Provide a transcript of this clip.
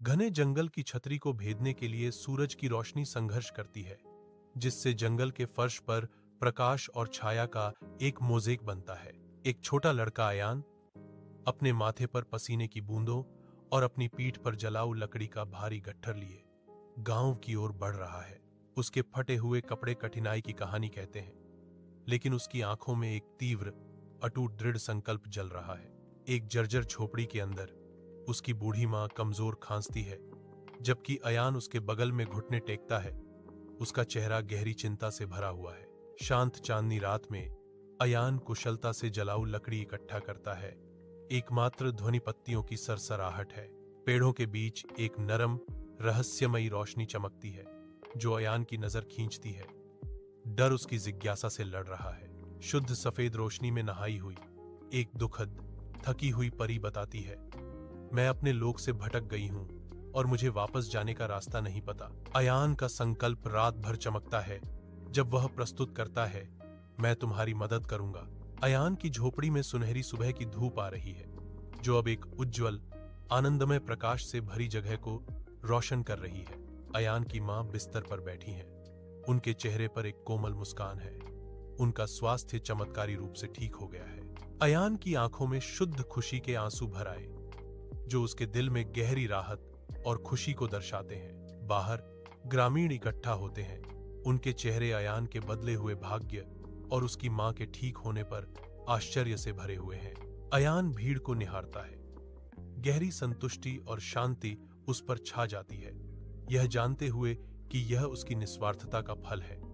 घने जंगल की छतरी को भेदने के लिए सूरज की रोशनी संघर्ष करती है, जिससे जंगल के फर्श पर प्रकाश और छाया का एक मोज़ेक बनता है। एक छोटा लड़का अयान अपने माथे पर पसीने की बूंदों और अपनी पीठ पर जलाऊ लकड़ी का भारी गट्ठर लिए गांव की ओर बढ़ रहा है। उसके फटे हुए कपड़े कठिनाई की कहानी कहते हैं, लेकिन उसकी आंखों में एक तीव्र, अटूट दृढ़ संकल्प जल रहा है। एक जर्जर झोपड़ी के अंदर उसकी बूढ़ी मां कमजोर खांसती है, जबकि अयान उसके बगल में घुटने टेकता है। उसका चेहरा गहरी चिंता से भरा हुआ है। शांत चांदनी रात में अयान कुशलता से जलाऊ लकड़ी इकट्ठा करता है। एकमात्र ध्वनि पत्तियों की सरसराहट है। पेड़ों के बीच एक नरम, रहस्यमयी रोशनी चमकती है, जो अयान की नजर खींचती है। डर उसकी जिज्ञासा से लड़ रहा है। शुद्ध सफेद रोशनी में नहाई हुई एक दुखद, थकी हुई परी बताती है, मैं अपने लोक से भटक गई हूं और मुझे वापस जाने का रास्ता नहीं पता। अयान का संकल्प रात भर चमकता है जब वह प्रस्तुत करता है, मैं तुम्हारी मदद करूंगा। अयान की झोपड़ी में सुनहरी सुबह की धूप आ रही है, जो अब एक उज्ज्वल, आनंदमय प्रकाश से भरी जगह को रोशन कर रही है। अयान की मां बिस्तर पर बैठी हैं। उनके चेहरे पर एक कोमल मुस्कान है। उनका स्वास्थ्य चमत्कारी रूप से ठीक हो गया है। अयान की आंखों में शुद्ध खुशी के आंसू भर आए, जो उसके दिल में गहरी राहत और खुशी को दर्शाते हैं। बाहर ग्रामीण इकट्ठा होते हैं। उनके चेहरे अयान के बदले हुए भाग्य और उसकी मां के ठीक होने पर आश्चर्य से भरे हुए हैं। अयान भीड़ को निहारता है। गहरी संतुष्टि और शांति उस पर छा जाती है, यह जानते हुए कि यह उसकी निस्वार्थता का फल है।